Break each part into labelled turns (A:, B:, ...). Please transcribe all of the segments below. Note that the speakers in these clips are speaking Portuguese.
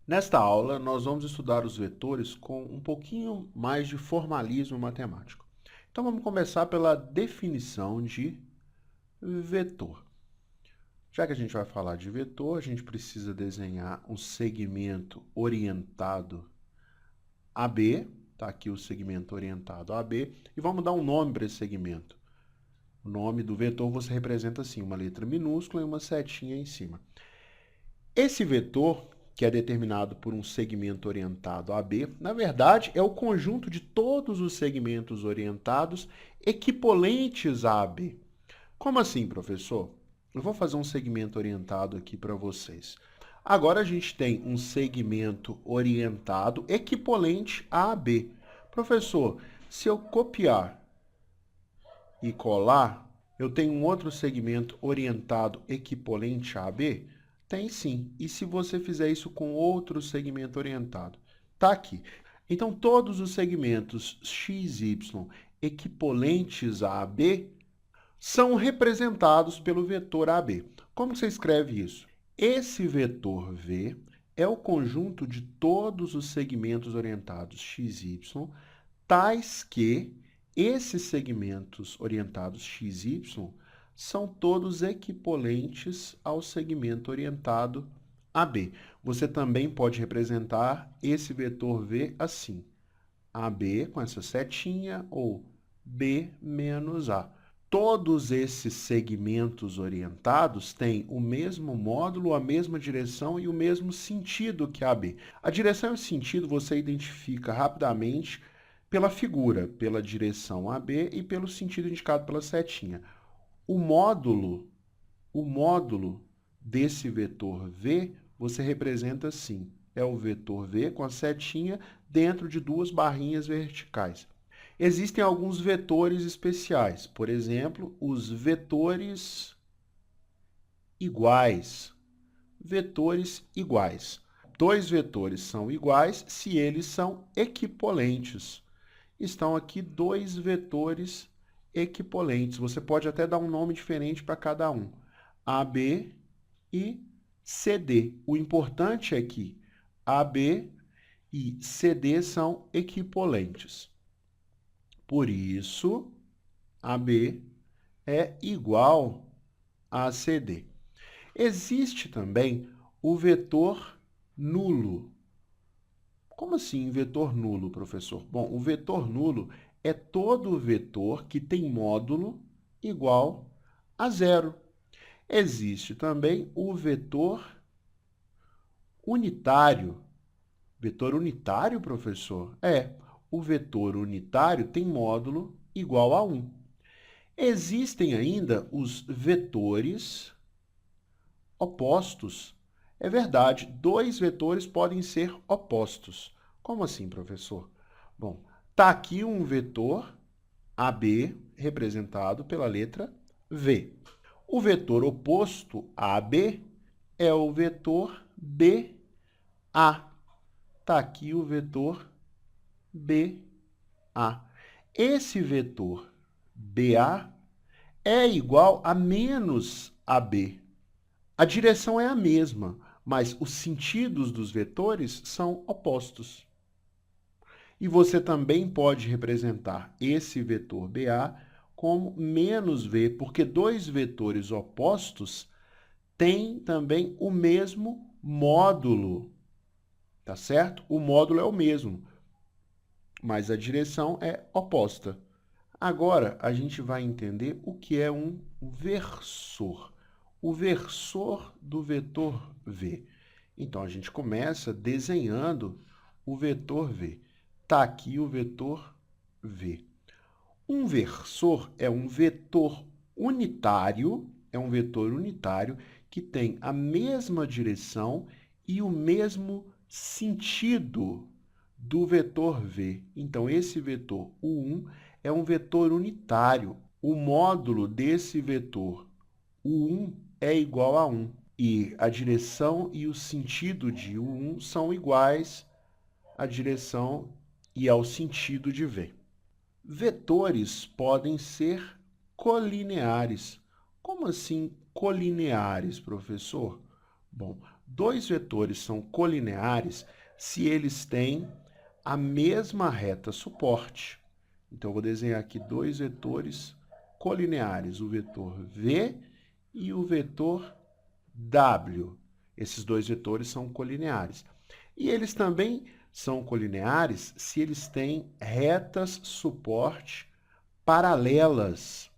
A: Nesta aula, nós vamos estudar os vetores com um pouquinho mais de formalismo matemático. Então, vamos começar pela definição de vetor. Já que a gente vai falar de vetor, a gente precisa desenhar um segmento orientado AB, está aqui o segmento orientado AB, e vamos dar um nome para esse segmento. O nome do vetor você representa assim, uma letra minúscula e uma setinha em cima. Esse vetor, que é determinado por um segmento orientado AB, na verdade é o conjunto de todos os segmentos orientados equipolentes a AB. Como assim, professor? Eu vou fazer um segmento orientado aqui para vocês. Agora a gente tem um segmento orientado equipolente a AB. Professor, se eu copiar e colar, eu tenho um outro segmento orientado equipolente a AB? Tem sim. E se você fizer isso com outro segmento orientado? Está aqui. Então, todos os segmentos x, y equipolentes a AB são representados pelo vetor AB. Como você escreve isso? Esse vetor V é o conjunto de todos os segmentos orientados x, y, tais que esses segmentos orientados x, y são todos equipolentes ao segmento orientado AB. Você também pode representar esse vetor V assim, AB com essa setinha ou B menos A. Todos esses segmentos orientados têm o mesmo módulo, a mesma direção e o mesmo sentido que a AB. A direção e o sentido você identifica rapidamente pela figura, pela direção AB e pelo sentido indicado pela setinha. O módulo, o módulo desse vetor V, você representa assim. É o vetor V com a setinha dentro de duas barrinhas verticais. Existem alguns vetores especiais, por exemplo, os vetores iguais. Vetores iguais. Dois vetores são iguais se eles são equipolentes. Estão aqui dois vetores equipolentes. Você pode até dar um nome diferente para cada um. AB e CD. O importante é que AB e CD são equipolentes. Por isso, AB é igual a CD. Existe também o vetor nulo. Como assim vetor nulo, professor? Bom, o vetor nulo é todo vetor que tem módulo igual a zero. Existe também o vetor unitário. Vetor unitário, professor? É, o vetor unitário tem módulo igual a 1. Existem ainda os vetores opostos. É verdade, dois vetores podem ser opostos. Como assim, professor? Bom, está aqui um vetor AB representado pela letra V. O vetor oposto a AB é o vetor BA. Está aqui o vetor BA. Esse vetor BA é igual a menos AB. A direção é a mesma, mas os sentidos dos vetores são opostos. E você também pode representar esse vetor BA como menos V, porque dois vetores opostos têm também o mesmo módulo, tá certo? O módulo é o mesmo, mas a direção é oposta. Agora, a gente vai entender o que é um versor. O versor do vetor V. Então, a gente começa desenhando o vetor V. Está aqui o vetor V. Um versor é um vetor unitário, que tem a mesma direção e o mesmo sentido do vetor V. Então, esse vetor U1 é um vetor unitário. O módulo desse vetor U1 é igual a 1. E a direção e o sentido de U1 são iguais à direção e ao sentido de V. Vetores podem ser colineares. Como assim colineares, professor? Bom, Dois vetores são colineares se eles têm a mesma reta suporte. Então, eu vou desenhar aqui dois vetores colineares, o vetor V e o vetor W. Esses dois vetores são colineares. E eles também são colineares se eles têm retas suporte paralelas.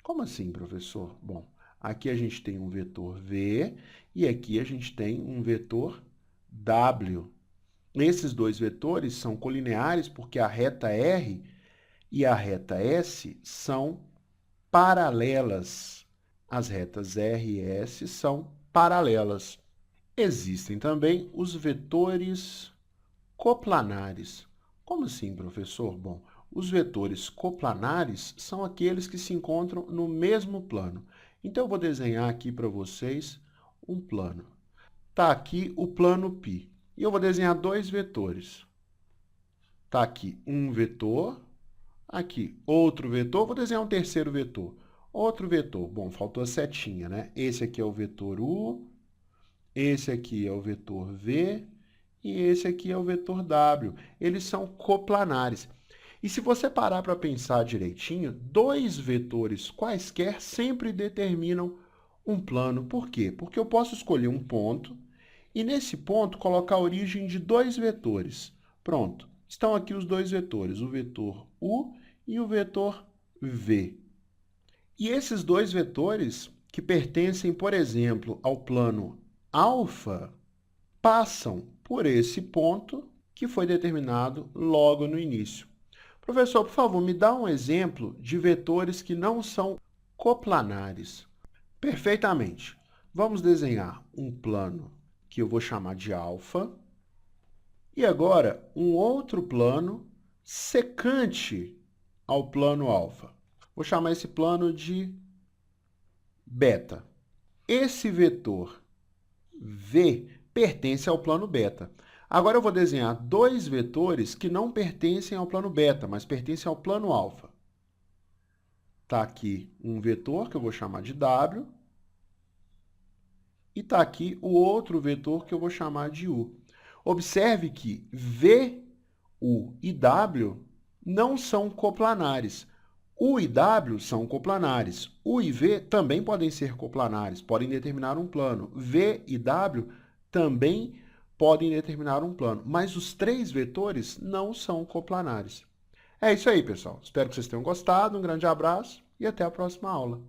A: Como assim, professor? Bom, aqui a gente tem um vetor V e aqui a gente tem um vetor W. Esses dois vetores são colineares porque a reta R e a reta S são paralelas. As retas R e S são paralelas. Existem também os vetores coplanares. Como assim, professor? Bom, os vetores coplanares são aqueles que se encontram no mesmo plano. Então, eu vou desenhar aqui para vocês um plano. Está aqui o plano π. E eu vou desenhar dois vetores. Está aqui um vetor, aqui outro vetor. Vou desenhar um terceiro vetor. Outro vetor. Bom, faltou a setinha, né? Esse aqui é o vetor U, esse aqui é o vetor V e esse aqui é o vetor W. Eles são coplanares. E se você parar para pensar direitinho, dois vetores quaisquer sempre determinam um plano. Por quê? Porque eu posso escolher um ponto e nesse ponto colocar a origem de dois vetores. Pronto, estão aqui os dois vetores, o vetor U e o vetor V. E esses dois vetores, que pertencem, por exemplo, ao plano alfa, passam por esse ponto que foi determinado logo no início. Professor, por favor, me dá um exemplo de vetores que não são coplanares. Perfeitamente. Vamos desenhar um plano que eu vou chamar de alfa. E agora, um outro plano secante ao plano alfa. Vou chamar esse plano de beta. Esse vetor V pertence ao plano beta. Agora eu vou desenhar dois vetores que não pertencem ao plano beta, mas pertencem ao plano alfa. Está aqui um vetor que eu vou chamar de W. E está aqui o outro vetor que eu vou chamar de U. Observe que V, U e W não são coplanares. U e W são coplanares. U e V também podem ser coplanares, podem determinar um plano. V e W também podem determinar um plano, mas os três vetores não são coplanares. É isso aí, pessoal. Espero que vocês tenham gostado. Um grande abraço e até a próxima aula.